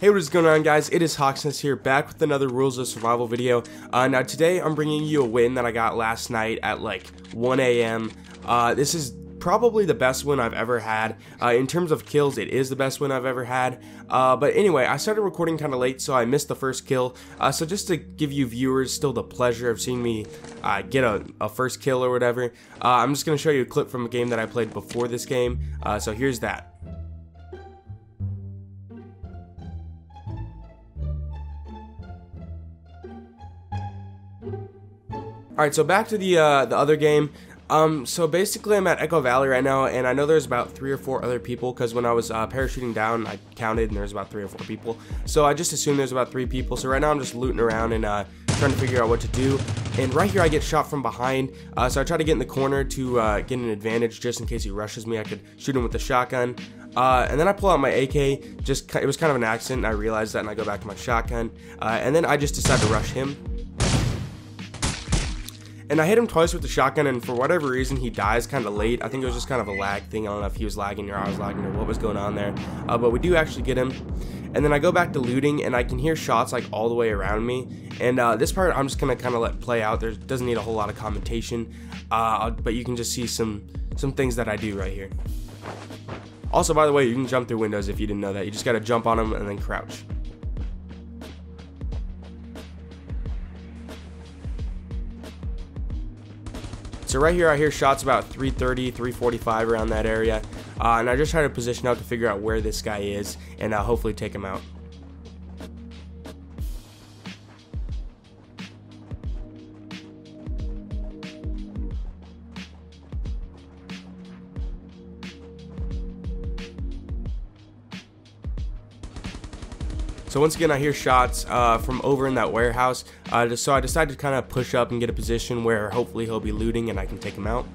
Hey, what is going on, guys? It is Hawksness here, back with another Rules of Survival video. Now today I'm bringing you a win that I got last night at like 1 a.m. This is probably the best win I've ever had. In terms of kills, it is the best win I've ever had. But anyway, I started recording kind of late, so I missed the first kill. So just to give you viewers still the pleasure of seeing me get a first kill or whatever, I'm just going to show you a clip from a game that I played before this game. So here's that. Alright, so back to the other game. So basically I'm at Echo Valley right now, and I know there's about 3 or 4 other people, because when I was parachuting down, I counted, and there's about 3 or 4 people. So I just assumed there's about 3 people, so right now I'm just looting around and trying to figure out what to do. And right here I get shot from behind, so I try to get in the corner to get an advantage, just in case he rushes me. I could shoot him with the shotgun. And then I pull out my AK, it was kind of an accident, and I realized that, and I go back to my shotgun. And then I just decide to rush him. And I hit him twice with the shotgun, and for whatever reason, he dies kind of late. I think it was just kind of a lag thing. I don't know if he was lagging or I was lagging or what was going on there. But we do actually get him. And then I go back to looting, and I can hear shots like all the way around me. And this part I'm just going to kind of let play out. There doesn't need a whole lot of commentation. But you can just see some things that I do right here. Also, by the way, you can jump through windows if you didn't know that. You just got to jump on them and then crouch. So right here I hear shots about 330, 345 around that area, and I just try to position out to figure out where this guy is and hopefully take him out. So once again I hear shots from over in that warehouse, so I decided to kind of push up and get a position where hopefully he'll be looting and I can take him out.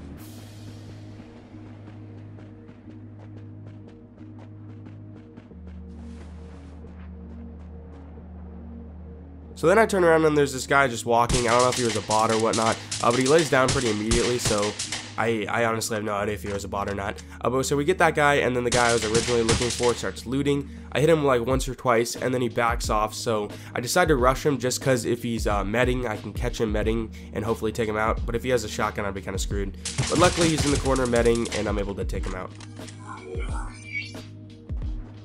So then I turn around and there's this guy just walking. I don't know if he was a bot or whatnot, but he lays down pretty immediately, so I honestly have no idea if he was a bot or not. But so we get that guy, and then the guy I was originally looking for starts looting. I hit him like once or twice, and then he backs off, so I decide to rush him just because if he's medding, I can catch him medding and hopefully take him out. But if he has a shotgun, I'd be kind of screwed. But luckily he's in the corner medding, and I'm able to take him out.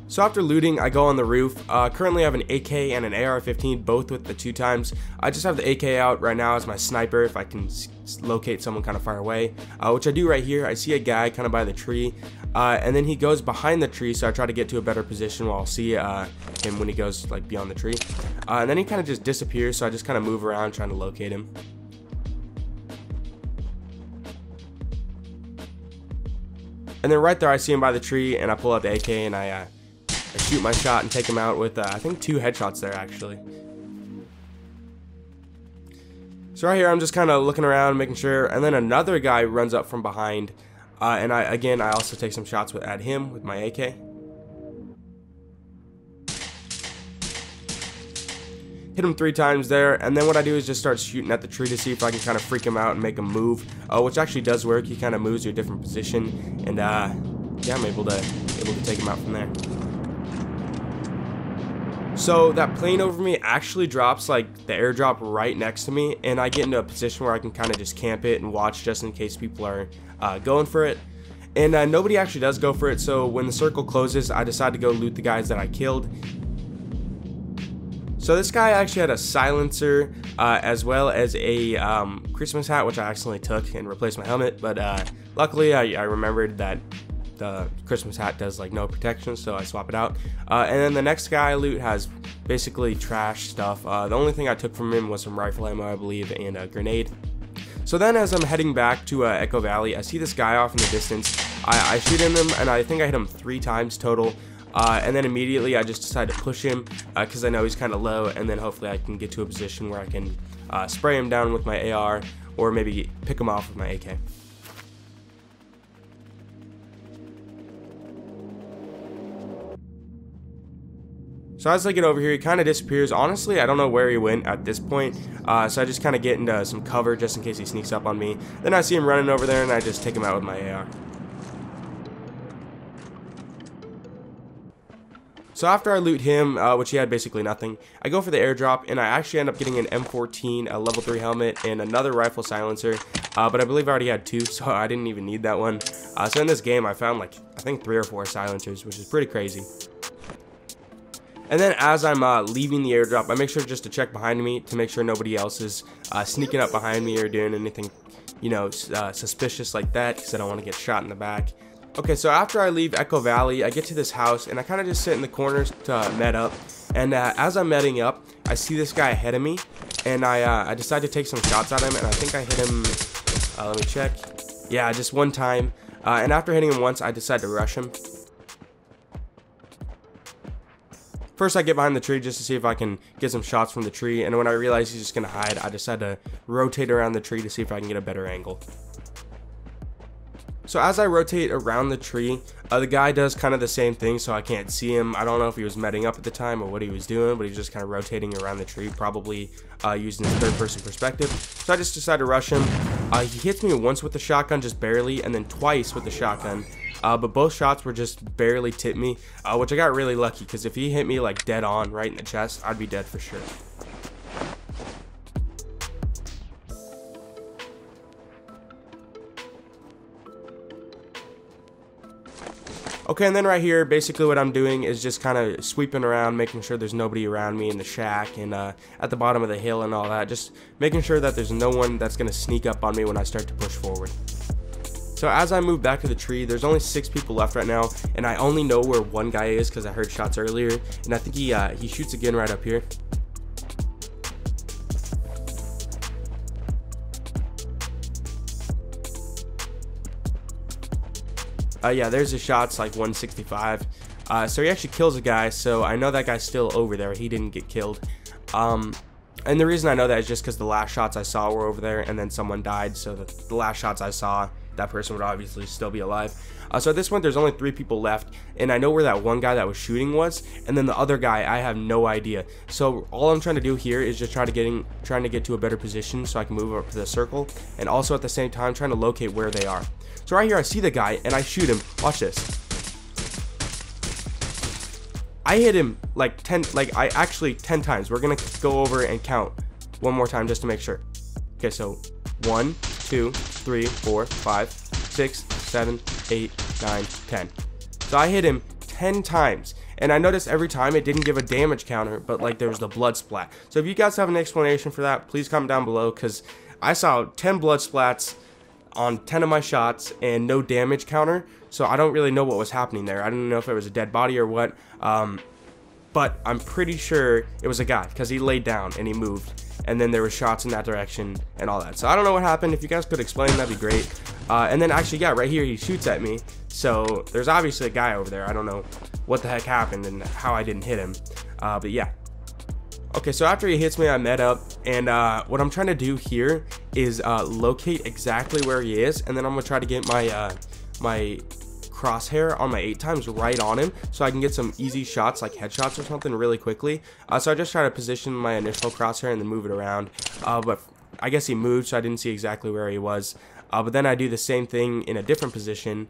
So after looting, I go on the roof. Currently I have an AK and an AR-15, both with the 2x. I just have the AK out right now as my sniper if I can locate someone kind of far away, which I do right here. I see a guy kind of by the tree, and then he goes behind the tree, so I try to get to a better position while I'll see him when he goes like beyond the tree. And then he kind of just disappears, so I just kind of move around trying to locate him. And then right there I see him by the tree, and I pull out the AK and I shoot my shot and take him out with, I think 2 headshots there actually. So right here I'm just kind of looking around, making sure, and then another guy runs up from behind, and I also take some shots at him with my AK. Hit him 3 times there, and then what I do is just start shooting at the tree to see if I can kind of freak him out and make him move, which actually does work. He kind of moves to a different position, and yeah, I'm able to take him out from there. So that plane over me actually drops like the airdrop right next to me, and I get into a position where I can kind of just camp it and watch just in case people are going for it. And nobody actually does go for it, so when the circle closes, I decide to go loot the guys that I killed. So this guy actually had a silencer as well as a Christmas hat, which I accidentally took and replaced my helmet, but luckily I remembered that the Christmas hat does like no protection, so I swap it out. And then the next guy I loot has basically trash stuff. The only thing I took from him was some rifle ammo, I believe, and a grenade. So then as I'm heading back to Echo Valley, I see this guy off in the distance. I shoot at him, and I think I hit him 3 times total. And then immediately I just decide to push him because I know he's kind of low, and then hopefully I can get to a position where I can spray him down with my AR or maybe pick him off with my AK. So as I get over here, he kind of disappears. Honestly, I don't know where he went at this point, so I just kind of get into some cover just in case he sneaks up on me. Then I see him running over there, and I just take him out with my AR. So after I loot him, which he had basically nothing, I go for the airdrop, and I actually end up getting an M14, a level 3 helmet, and another rifle silencer, but I believe I already had 2, so I didn't even need that one. So in this game, I found like, I think 3 or 4 silencers, which is pretty crazy. And then as I'm leaving the airdrop, I make sure just to check behind me to make sure nobody else is sneaking up behind me or doing anything, you know, suspicious like that, because I don't want to get shot in the back. Okay, so after I leave Echo Valley, I get to this house, and I kind of just sit in the corners to med up. And as I'm medding up, I see this guy ahead of me, and I decide to take some shots at him, and I think I hit him, let me check. Yeah, just one time. And after hitting him once, I decide to rush him. First, I get behind the tree just to see if I can get some shots from the tree, and when I realize he's just going to hide, I decide to rotate around the tree to see if I can get a better angle. So as I rotate around the tree, the guy does kind of the same thing, so I can't see him. I don't know if he was medding up at the time or what he was doing, but he's just kind of rotating around the tree, probably using his third-person perspective. So I just decide to rush him. He hits me once with the shotgun, just barely, and then twice with the shotgun. But both shots were just barely tipped me, which I got really lucky, because if he hit me like dead on right in the chest, I'd be dead for sure. Okay, and then right here, basically what I'm doing is just kind of sweeping around, making sure there's nobody around me in the shack and at the bottom of the hill and all that. Just making sure that there's no one that's going to sneak up on me when I start to push forward. So as I move back to the tree, there's only 6 people left right now, and I only know where one guy is because I heard shots earlier, and I think he shoots again right up here. Yeah, there's his shots, like 165. So he actually kills a guy, so I know that guy's still over there. He didn't get killed. And the reason I know that is just because the last shots I saw were over there, and then someone died, so the last shots I saw, that person would obviously still be alive. So at this point, there's only 3 people left, and I know where that one guy that was shooting was, and then the other guy, I have no idea. So all I'm trying to do here is just trying to get to a better position so I can move up to the circle, and also at the same time trying to locate where they are. So right here, I see the guy, and I shoot him. Watch this. I hit him like 10 times. We're gonna go over and count one more time just to make sure. Okay, so 1, 2, 3, 4, 5, 6, 7, 8, 9, 10. So I hit him 10 times. And I noticed every time it didn't give a damage counter, but like there was the blood splat. So if you guys have an explanation for that, please comment down below, because I saw 10 blood splats on 10 of my shots and no damage counter, so I don't really know what was happening there. I don't know if it was a dead body or what, but I'm pretty sure it was a guy, because he laid down and he moved, and then there were shots in that direction and all that. So I don't know what happened. If you guys could explain, that'd be great. And then actually, yeah, right here he shoots at me, so there's obviously a guy over there. I don't know what the heck happened and how I didn't hit him, but yeah. Okay, so after he hits me, I met up, and what I'm trying to do here is locate exactly where he is, and then I'm gonna try to get my my crosshair on my 8 times right on him, so I can get some easy shots like headshots or something really quickly. So I just try to position my initial crosshair and then move it around, but I guess he moved, so I didn't see exactly where he was. But then I do the same thing in a different position.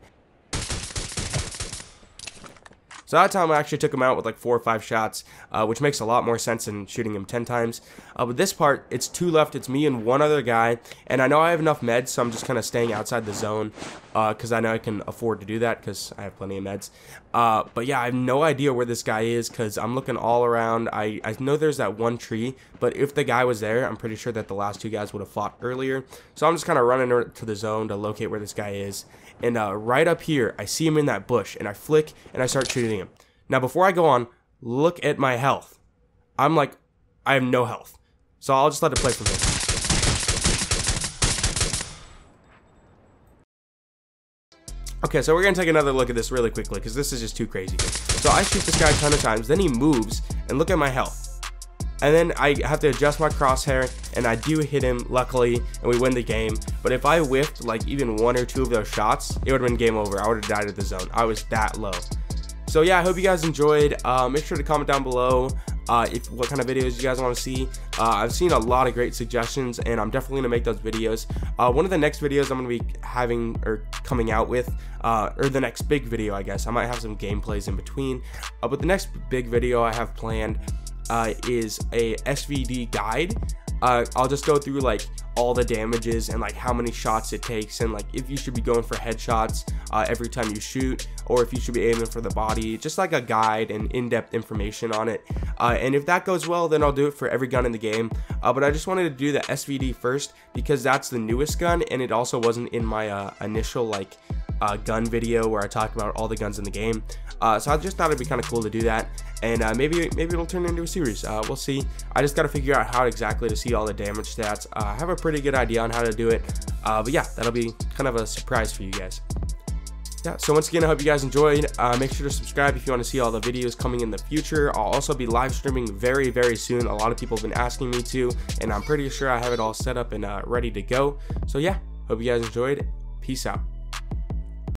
So that time I actually took him out with like 4 or 5 shots, which makes a lot more sense than shooting him 10 times. With this part, it's 2 left. It's me and one other guy, and I know I have enough meds, so I'm just kind of staying outside the zone, because I know I can afford to do that because I have plenty of meds. But yeah, I have no idea where this guy is because I'm looking all around. I know there's that one tree, but if the guy was there, I'm pretty sure that the last 2 guys would have fought earlier. So I'm just kind of running to the zone to locate where this guy is. And right up here, I see him in that bush, and I flick, and I start shooting him. Now, before I go on, look at my health. I'm like, I have no health. So I'll just let it play from here. Okay, so we're going to take another look at this really quickly, because this is just too crazy. So I shoot this guy a ton of times, then he moves, and look at my health. And then I have to adjust my crosshair, and I do hit him, luckily, and we win the game. But if I whiffed like even 1 or 2 of those shots, it would have been game over. I would have died at the zone. I was that low. So yeah, I hope you guys enjoyed. Make sure to comment down below what kind of videos you guys want to see. I've seen a lot of great suggestions, and I'm definitely gonna make those videos. One of the next videos I'm gonna be having or coming out with, or the next big video, I guess. I might have some gameplays in between, but the next big video I have planned is a SVD guide. I'll just go through like all the damages and like how many shots it takes, and like if you should be going for headshots every time you shoot, or if you should be aiming for the body, just like a guide and in-depth information on it. And if that goes well, then I'll do it for every gun in the game. But I just wanted to do the SVD first because that's the newest gun, and it also wasn't in my initial like gun video where I talked about all the guns in the game. So I just thought it'd be kind of cool to do that, and maybe it'll turn into a series. We'll see. I just got to figure out how exactly to see all the damage stats. I have a pretty good idea on how to do it, but yeah, that'll be kind of a surprise for you guys. Yeah, so once again, I hope you guys enjoyed. Make sure to subscribe if you want to see all the videos coming in the future. I'll also be live streaming very, very soon. A lot of people have been asking me to, and I'm pretty sure I have it all set up and ready to go. So yeah, hope you guys enjoyed. Peace out.